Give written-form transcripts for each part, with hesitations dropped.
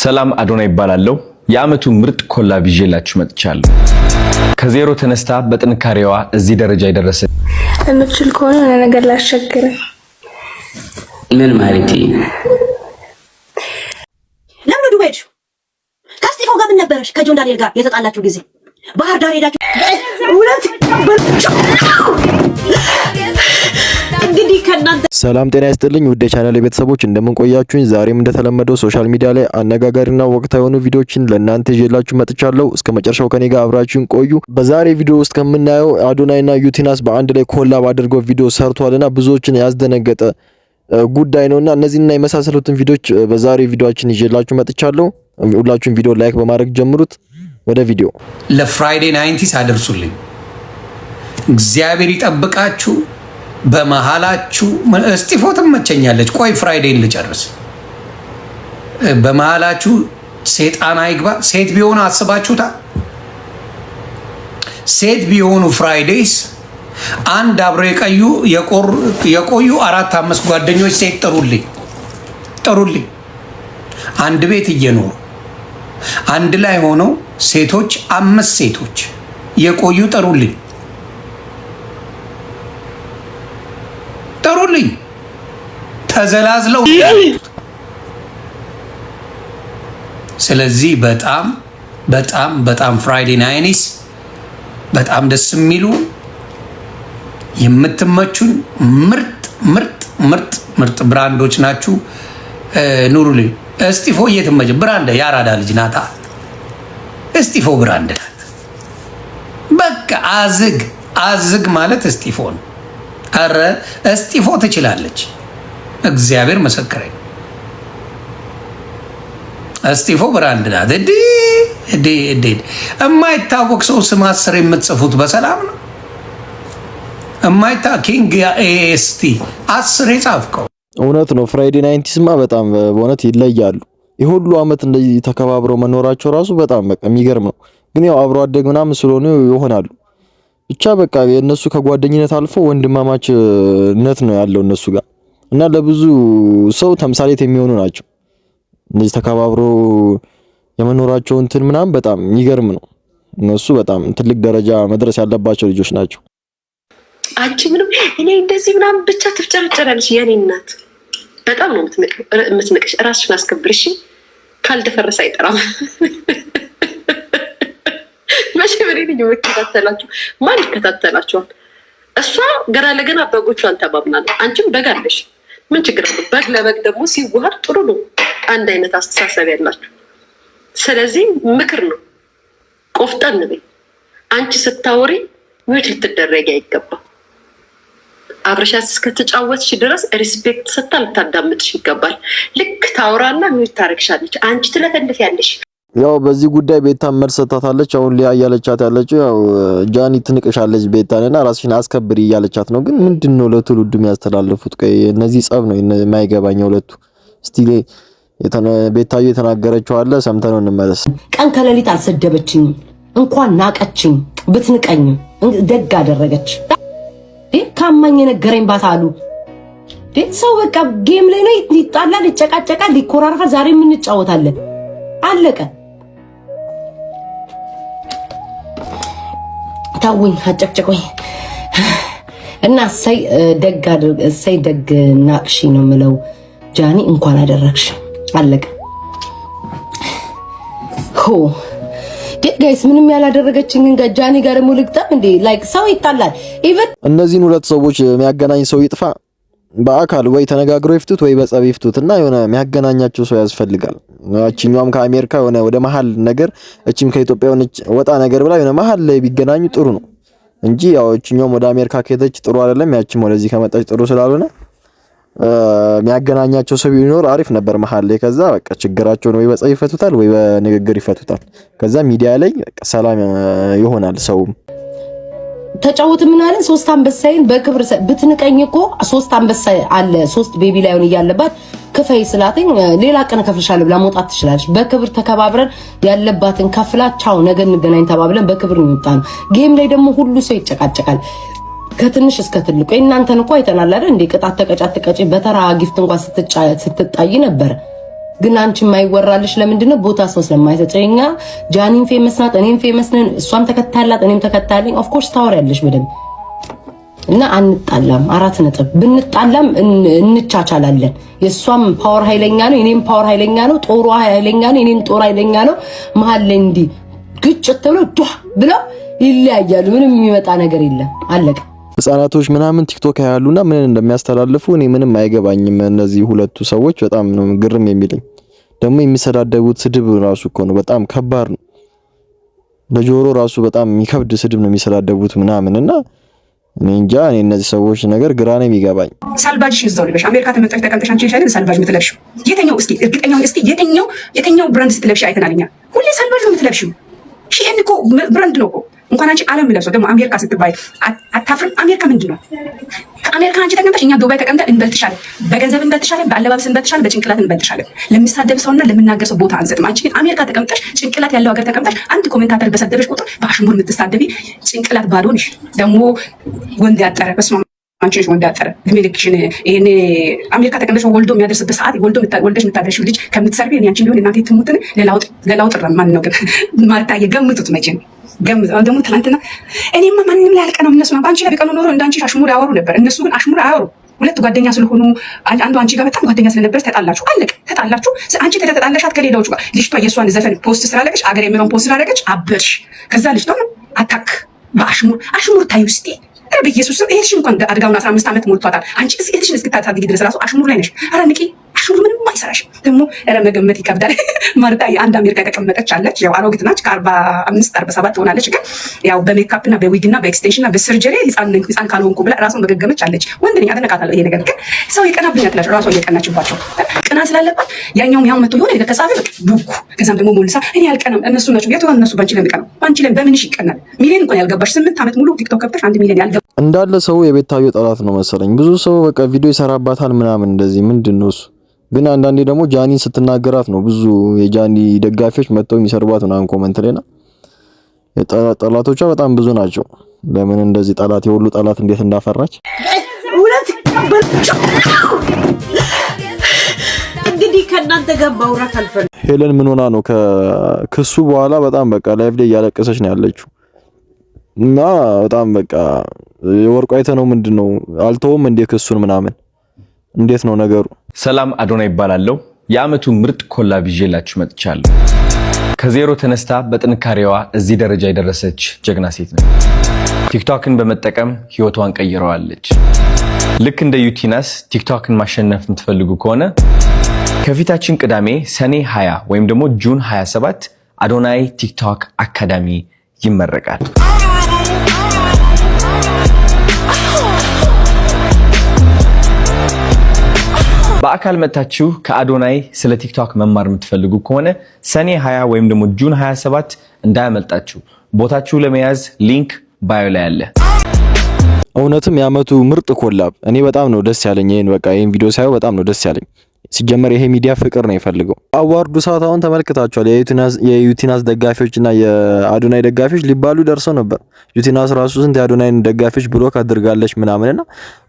ሰላም አዶና ይባላልው የአመቱ ምርጥ ኮላብ ይዤላችሁ መጥቻለሁ። ከዜሮ ተነስታ በጥንካሬዋ እዚህ ደረጃ የደረሰ እምትችል ከሆነ ነገር ላሸግረ ምን ማለት ለምን ዱባይሽ ከስቲፎ ጋር ምን ነበርሽ? ከጆን ዳንኤል ጋር የተጣላችሁ ጊዜ ባህር ዳር ሄዳችሁ ሁለት እንግዲህ ከናንተ ሰላም ጤና ይስጥልኝ ውድ የቻናሌ ቤተሰቦች እንደምን ቆያችሁኝ? ዛሬም እንደተለመደው ሶሻል ሚዲያ ላይ አነጋጋሪና ወቅታዊ የሆኑ ቪዲዮዎችን ለእናንተ ይዤላችሁ መጥቻለሁ። እስከ መጨረሻው ከኔ ጋር አብራችሁን ቆዩ። በዛሬ ቪዲዮ ውስጥ ከምናየው አዶናይና ዩቲናስ በአንድ ላይ ኮላብ አድርገው ቪዲዮ ሰርቷልና ብዙዎችን ያስደነገጠ ጉዳይ ነውና እነዚህና የመሳሰሉትን ቪዲዮዎች በዛሬ ቪዲዮአችን ይዤላችሁ መጥቻለሁ። ሁላችሁም ቪዲዮ ላይክ በማድረግ ጀምሩት። ወደ ቪዲዮ ለፍራይዴ 90 አደርሱልኝ። እግዚአብሔር ይጠብቃችሁ። በመሃላችሁ እስጢፎ ትመቸኛለች። ቆይ ፍራይዴን ልጨርስ። በመሃላችሁ ሴጣን አይግባ። ሴት ቢሆኑ አስባችሁታል? ሴት ቢሆኑ ፍራይዴስ አንድ አብሮ የቆዩ 4-5 ጓደኞች ሴት ጥሩልኝ። አንድ ቤት እየኖሩ አንድ ላይ ሆነው ሴቶች 5 ሴቶች የቆዩ ጥሩልኝ። ተዘላዝለው። ስለዚህ በጣም ፍራይዴ ናይኒስ በጣም ደስ የሚሉ የምትመቹን ምርጥ ብራንዶች ናችሁ። ኑሩልኝ። እስጢፎ እየተመቸ ብራንድ ያራዳ ልጅ ናታ። እስጢፎ ብራንድ ናት። በቃ አዝግ ማለት እስጢፎ ነው። አረ እስጢፎ ትችላለች። እግዚአብሔር መሰከረኝ። እስጢፎ ብራንድ ናት። የማይታወቅ ሰው ስም 10 የምትጽፉት በሰላም ነው። ኪንግ ኤስቲ 10 የጻፍከው እውነት ነው። ፍራይዴ 90ስማ በጣም በእውነት ይለያሉ። የሁሉ አመት እንደዚህ ተከባብረው መኖራቸው ራሱ በጣም በቃ የሚገርም ነው። ግን ያው አብሮ አደግ ምናምን ስለሆነ ይሆናሉ። ብቻ በቃ የነሱ ከጓደኝነት አልፎ ወንድማማችነት ነው ያለው እነሱ ጋር እና ለብዙ ሰው ተምሳሌት የሚሆኑ ናቸው። እንደዚህ ተከባብሮ የመኖራቸው እንትን ምናምን በጣም የሚገርም ነው። እነሱ በጣም ትልቅ ደረጃ መድረስ ያለባቸው ልጆች ናቸው። አንቺ ምንም እኔ እንደዚህ ምናምን ብቻ ትፍጨረጨራለሽ። የኔ እናት በጣም ነው የምትንቅሽ። ራስሽን አስከብርሽ። ካልደፈረሰ አይጠራም። መቼም እኔ ነኝ የምከታተላችሁ። ማን ይከታተላችኋል? እሷ ገና ለገና በጎቿን ተባብናለች። አንቺም በግ አለሽ። ምን ችግር አለው? በግ ለበግ ደግሞ ሲዋሃድ ጥሩ ነው። አንድ አይነት አስተሳሰብ ያላችሁ። ስለዚህ ምክር ነው። ቆፍጠን በይ። አንቺ ስታወሪ ሚውት ልትደረጊ አይገባም። አብረሻት እስከተጫወትሽ ድረስ ሪስፔክት ሰጥታ ልታዳምጥሽ ይገባል። ልክ ታውራና ሚውት ታረግሻለች። አንቺ ትለፈልፊያለሽ። ያው በዚህ ጉዳይ ቤታ መልስ ሰጥታለች። አሁን ሊያ እያለቻት ያለችው ያው ጃኒ ትንቅሻለች ቤታንና ራስሽን አስከብሪ እያለቻት ነው። ግን ምንድነው ለትውልዱ የሚያስተላልፉት? ቆይ እነዚህ ጸብ ነው የማይገባኝ ሁለቱ። እስቲ ቤታዬ የተናገረችው አለ ሰምተነው እንመለስ። ቀን ከሌሊት አልሰደበችኝም፣ እንኳን ናቀችኝ። ብትንቀኝ ደግ አደረገች። ካማኝ የነገረኝ ባታሉ ሰው በቃ ጌም ላይ ነው ይጣላል፣ ይጨቃጨቃል፣ ይኮራረፋል። ዛሬ ምን እንጫወታለን? አለቀ። ታውኝ አጨቅጨቆኝ እና እሰይ ደግ ናቅሺ ነው የምለው። ጃኒ እንኳን አደረግሽ። አለቀ። ጋይስ ምንም ያላደረገችኝ ጃኒ ጋር ደግሞ ልግጠም እንዴ? ላይክ ሰው ይጣላል። ኢቭን እነዚህን ሁለት ሰዎች የሚያገናኝ ሰው ይጥፋ። በአካል ወይ ተነጋግረው ይፍቱት ወይ በጸብ ይፍቱትና የሆነ የሚያገናኛቸው ሰው ያስፈልጋል። እቺኛውም ከአሜሪካ የሆነ ወደ መሃል ነገር እቺም ከኢትዮጵያ የሆነች ወጣ ነገር ብላ የሆነ መሃል ላይ ቢገናኙ ጥሩ ነው እንጂ ያው እቺኛውም ወደ አሜሪካ ከሄደች ጥሩ አይደለም፣ ያቺም ወደዚህ ከመጣች ጥሩ ስላልሆነ የሚያገናኛቸው ሰው ቢኖር አሪፍ ነበር መሃል ላይ። ከዛ በቃ ችግራቸውን ወይ በጸብ ይፈቱታል ወይ በንግግር ይፈቱታል። ከዛ ሚዲያ ላይ በቃ ሰላም ይሆናል። ሰው ተጫወት ምን አለ 3 አንበሳይን በክብር ብትንቀኝ እኮ 3 አንበሳ አለ 3 ቤቢ ላይሆን እያለባት ክፈይ ስላተኝ ሌላ ቀን ከፍልሻለሁ ብላ መውጣት ትችላለች። በክብር ተከባብረን ያለባትን ከፍላ ቻው ነገ እንገናኝ ተባብለን በክብር ነው የወጣነው። ጌም ላይ ደግሞ ሁሉ ሰው ይጨቃጨቃል። ከትንሽ እስከ ትልቁ እናንተን እኮ አይተናል አይደል እንዴ? ቅጣት ተቀጫ በተራ ጊፍት እንኳን ስትጣይ ነበር። ግን አንቺ የማይወራልሽ ለምንድነው? ቦታ ሰው ስለማይሰጠኛ። ጃኒን ፌመስ ናት፣ እኔም ፌመስ ነን፣ እሷም ተከታላት፣ እኔም ተከታለኝ። ኦፍ ኮርስ ታወሪያለሽ በደንብ እና አንጣላም። 4 ነጥብ ብንጣላም እንቻቻላለን። የሷም ፓወር ኃይለኛ ነው፣ የኔም ፓወር ኃይለኛ ነው። ጦሩ ኃይለኛ ነው፣ የኔም ጦር ኃይለኛ ነው። መሀል ላይ እንዲህ ግጭት ብለው ይለያያሉ። ምንም የሚመጣ ነገር የለም። አለቀ። ህጻናቶች ምናምን ቲክቶክ ያሉና ምን እንደሚያስተላልፉ እኔ ምንም አይገባኝም። እነዚህ ሁለቱ ሰዎች በጣም ነው ግርም የሚለኝ። ደግሞ የሚሰዳደቡት ስድብ ራሱ እኮ ነው በጣም ከባድ ነው። ለጆሮ ራሱ በጣም የሚከብድ ስድብ ነው የሚሰዳደቡት ምናምንና እኔ እንጃ። እኔ እነዚህ ሰዎች ነገር ግራ ነው የሚገባኝ። ሳልቫጅሽ ይዘው ልበሽ አሜሪካ ተመጣጣኝ ተቀምጠሽ አንቺ ይሻላል ሳልቫጅ የምትለብሺው የትኛው? እስኪ እርግጠኛው እስኪ የትኛው ብራንድ ስትለብሺ አይተናልኛ? ሁሌ ሳልቫጅ ነው የምትለብሺው። ሺኤን እኮ ብራንድ ነው እኮ። እንኳን አንቺ ዓለም ለብሰው ደግሞ አሜሪካ ስትባይ አታፍርም? አሜሪካ ምንድን ነው? ከአሜሪካ አንቺ ተቀምጠሽ እኛ ዱባይ ተቀምጠን እንበልጥሻለን። በገንዘብ እንበልጥሻለን፣ በአለባበስ እንበልጥሻለን፣ በጭንቅላት እንበልጥሻለን። ለሚሳደብ ሰውና ለምናገር ሰው ቦታ አንሰጥም። አንቺ ግን አሜሪካ ተቀምጠሽ ጭንቅላት ያለው ሀገር ተቀምጠሽ አንድ ኮሜንታተር በሰደበሽ ቁጥር በአሽሙር የምትሳደቢ ጭንቅላት ባዶ ነሽ። ደግሞ ወንድ ያጠረ በስመ አብ አንቺ ነሽ ወንድ ያጠረ እድሜ ልክሽን ይሄኔ አሜሪካ ተቀምጠሽ ወልዶ የሚያደርስበት ሰዓት ወልደሽ የምታደርሺው ልጅ ከምትሰርቢ እኔ አንቺ ቢሆን እናቴ ትሙትን ለላውጥ ማን ነው ግን ማርታ የገምቱት መቼም ደግሞ ትናንትና እኔማ ማንንም ላይ አልቀናም። እነሱ አንቺ ላይ ቢቀኑ ኖሮ እንዳንቺ አሽሙር ያወሩ ነበር። እነሱ ግን አሽሙር አያወሩ። ሁለት ጓደኛ ስለሆኑ አንዱ አንቺ ጋር በጣም ጓደኛ ስለነበረች ተጣላችሁ፣ አለቀ። ተጣላችሁ። አንቺ ተጣላሻት ከሌላዎቹ ጋር። ልጅቷ የእሷን ዘፈን ፖስት ስላለቀች አገር የሚለውን ፖስት ስላለቀች አበርሽ። ከዛ ልጅቷ አታክ በአሽሙር ታዩ እስቲ በኢየሱስ ስም እህትሽ እንኳን አድጋውን 15 ዓመት ሞልቷታል። አንቺ እህትሽን እስክታሳድጊ ድረስ ራሱ አሽሙር ላይ ነሽ። ኧረ ንቂ። አሽሙር ምንም አይሰራሽም። ደግሞ ኧረ መገመት ይከብዳል። ማርታ የአንድ አሜሪካ የተቀመጠች አለች። ያው አሮጊት ናች፣ ከ45 47 ትሆናለች። ግን ያው በሜካፕ እና በዊግ እና በኤክስቴንሽን እና በሰርጀሪ ህፃን ካልሆንኩ ብላ ራሷን መገገመች አለች። ወንድ ነኝ አደነቃታለሁ። ይሄ ነገር ግን ሰው ይቀናብኝ አትላሽ። ራሷ እየቀናችባቸው ቅና ስላለባት ያኛውም ያው መጥቶ የሆነ ነገር ከጻፈ በቃ ቡኩ ከዛም ደግሞ ሞልሳ እኔ አልቀናም እነሱ ናቸው የቱ እነሱ ባንቺ ላይ የሚቀናው ባንቺ ላይ በምንሽ ይቀናል? ሚሊዮን እንኳን ያልገባሽ 8 ዓመት ሙሉ ቲክቶክ ከፍተሽ 1 ሚሊዮን ያልገባ እንዳለ ሰው የቤታዮ ጠላት ነው መሰለኝ። ብዙ ሰው በቃ ቪዲዮ ይሰራባታል ምናምን እንደዚህ ምንድነው እሱ። ግን አንዳንዴ ደግሞ ጃኒን ስትናገራት ነው ብዙ የጃኒ ደጋፊዎች መጥተው የሚሰርቧት ምናምን ኮመንት ላይና ጠላቶቿ በጣም ብዙ ናቸው። ለምን እንደዚህ ጠላት የሁሉ ጠላት እንዴት እንዳፈራች እንግዲህ ከእናንተ ጋር ማውራት አልፈልግም። ሄለን ምን ሆና ነው ከክሱ በኋላ በጣም በቃ ላይቭ ላይ እያለቀሰች ነው ያለችው። እና በጣም በቃ የወርቁ አይተ ነው ምንድነው አልተውም እንደ ክሱን ምናምን እንዴት ነው ነገሩ? ሰላም አዶናይ ይባላለሁ። የአመቱ ምርጥ ኮላብ ይዤላችሁ መጥቻለሁ። ከዜሮ ተነስታ በጥንካሬዋ እዚህ ደረጃ የደረሰች ጀግና ሴት ነች። ቲክቶክን በመጠቀም ህይወቷን ቀይረዋለች። ልክ እንደ ዩቲናስ ቲክቶክን ማሸነፍ የምትፈልጉ ከሆነ ከፊታችን ቅዳሜ ሰኔ 20 ወይም ደግሞ ጁን 27 አዶናይ ቲክቶክ አካዳሚ ይመረቃል። በአካል መታችሁ ከአዶናይ ስለ ቲክቶክ መማር የምትፈልጉ ከሆነ ሰኔ 20 ወይም ደግሞ ጁን 27 እንዳያመልጣችሁ። ቦታችሁ ለመያዝ ሊንክ ባዮ ላይ አለ። እውነትም የአመቱ ምርጥ ኮላብ እኔ በጣም ነው ደስ ያለኝ። ይሄን ቪዲዮ ሳየው በጣም ነው ደስ ያለኝ። ሲጀመር ይሄ ሚዲያ ፍቅር ነው የፈልገው። አዋርዱ ሰዓት አሁን ተመልክታችኋል። የዩቲናስ ደጋፊዎችና የአዶናይ ደጋፊዎች ሊባሉ ደርሰው ነበር። ዩቲናስ ራሱ ስንት የአዶናይን ደጋፊዎች ብሎክ አድርጋለች ምናምንና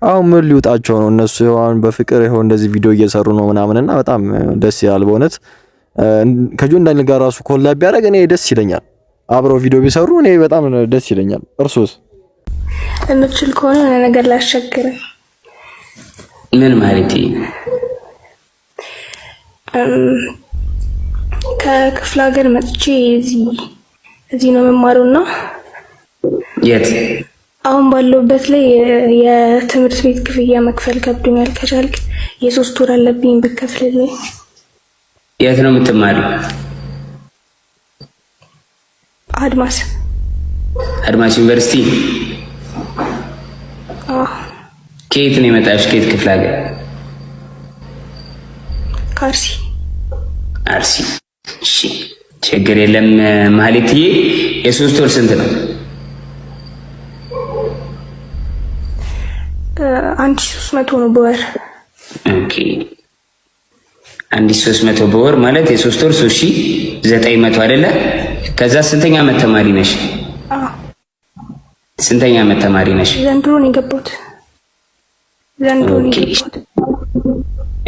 አሁን ምን ሊውጣቸው ነው? እነሱ አሁን በፍቅር ይሄው እንደዚህ ቪዲዮ እየሰሩ ነው ምናምንና በጣም ደስ ይላል በእውነት። ከጆን ዳንኤል ጋር ራሱ ኮላብ ቢያደርግ እኔ ደስ ይለኛል። አብረው ቪዲዮ ቢሰሩ እኔ በጣም ደስ ይለኛል። እርሶስ? የምችል ከሆነ ነገር ላሸግረ ምን ማለት ከክፍለ ሀገር መጥቼ እዚህ ነው መማሩና የት አሁን ባለውበት ላይ የትምህርት ቤት ክፍያ መክፈል ከብዶኛል። ከቻልክ የ3 ወር አለብኝ ብከፍልልኝ። የት ነው የምትማሪው? አድማስ ዩኒቨርሲቲ። ከየት ነው የመጣሽ? ከየት ክፍለ ሀገር? ከአርሲ። አርሲ። እሺ ችግር የለም ማለትዬ። የ3 ወር ስንት ነው? 1300 ነው በወር። ኦኬ 1300 በወር ማለት የ3 ወር 3900 አይደለ? ከዛ ስንተኛ ዓመት ተማሪ ነሽ? ስንተኛ ዓመት ተማሪ ነሽ? ዘንድሮ ነው የገባሁት።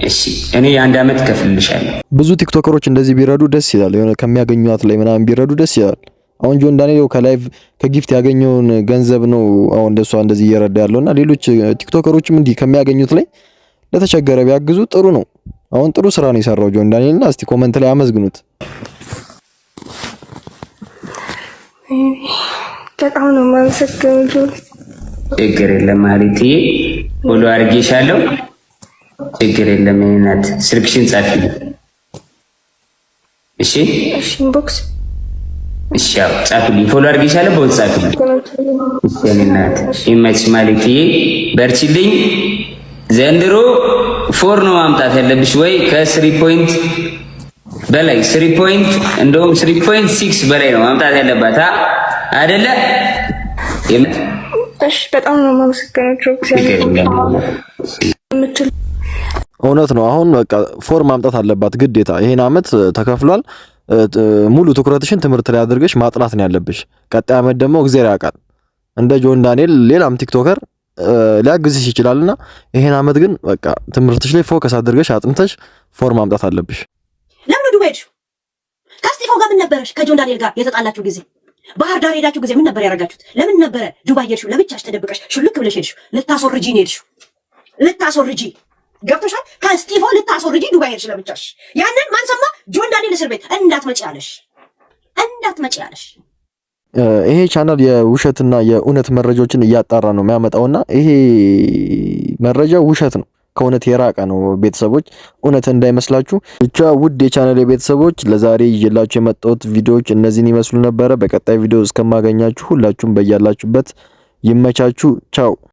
እሺ እኔ የ1 አመት ከፍልልሻለሁ። ብዙ ቲክቶከሮች እንደዚህ ቢረዱ ደስ ይላል። የሆነ ከሚያገኙት ላይ ምናምን ቢረዱ ደስ ይላል። አሁን ጆን ዳንኤል ከላይቭ ከጊፍት ያገኘውን ገንዘብ ነው አሁን እንደሷ እንደዚህ እየረዳ ያለውና ሌሎች ቲክቶከሮችም እንዲህ ከሚያገኙት ላይ ለተቸገረ ቢያግዙ ጥሩ ነው። አሁን ጥሩ ስራ ነው የሰራው ጆን ዳንኤልና እስቲ ኮሜንት ላይ አመስግኑት። በጣም ነው የማመሰግነው። ችግር የለም ማለቴ ሁሉ አድርጌሻለሁ። ችግር የለም እናት ስልክሽን ጻፊልኝ። እሺ እሺ ኢንቦክስ እሺ ያው ጻፊልኝ። ፎሎ አድርጌሻለሁ በውስጥ ጻፊልኝ። እሺ እናት ኢማች ማለቴ በርቺልኝ። ዘንድሮ 4 ነው ማምጣት ያለብሽ ወይ ከ3 ፖይንት በላይ 3 ፖይንት እንደውም 3.6 በላይ ነው ማምጣት ያለባት አይደለ? እሺ በጣም ነው የማመሰግነው። እውነት ነው። አሁን በቃ 4 ማምጣት አለባት ግዴታ። ይሄን አመት ተከፍሏል። ሙሉ ትኩረትሽን ትምህርት ላይ አድርገሽ ማጥናት ነው ያለብሽ። ቀጣይ አመት ደግሞ እግዚአብሔር ያውቃል እንደ ጆን ዳንኤል ሌላም ቲክቶከር ሊያግዝሽ ይችላልና ይሄን አመት ግን በቃ ትምህርትሽ ላይ ፎከስ አድርገሽ አጥንተሽ 4 ማምጣት አለብሽ። ለምን ዱባይ ሄድሽ? ከስጢፎ ጋር ምን ነበረሽ? ከጆን ዳንኤል ጋር የተጣላችሁ ጊዜ ባህር ዳር ሄዳችሁ ጊዜ ምን ነበር ያደረጋችሁት? ለምን ነበረ ዱባይ ሄድሽው? ለብቻሽ ተደብቀሽ ሹልክ ብለሽ ሄድሽው? ልታስወርጂ ነው ሄድሽው። ልታስወርጂ ገብቶሻል? ከስጢፎ ልታስወርጂ ዱባይ ሄድሽ ለብቻሽ። ያንን ማን ሰማ? ጆን ዳንኤል እስር ቤት እንዳትመጪ አለሽ። እንዳትመጪ አለሽ። ይሄ ቻናል የውሸትና የእውነት መረጃዎችን እያጣራ ነው የሚያመጣውና ይሄ መረጃ ውሸት ነው፣ ከእውነት የራቀ ነው። ቤተሰቦች እውነት እንዳይመስላችሁ ብቻ። ውድ የቻናል ቤተሰቦች ለዛሬ ይዤላችሁ የመጣሁት ቪዲዮዎች እነዚህን ይመስሉ ነበረ። በቀጣይ ቪዲዮ እስከማገኛችሁ ሁላችሁም በያላችሁበት ይመቻችሁ። ቻው።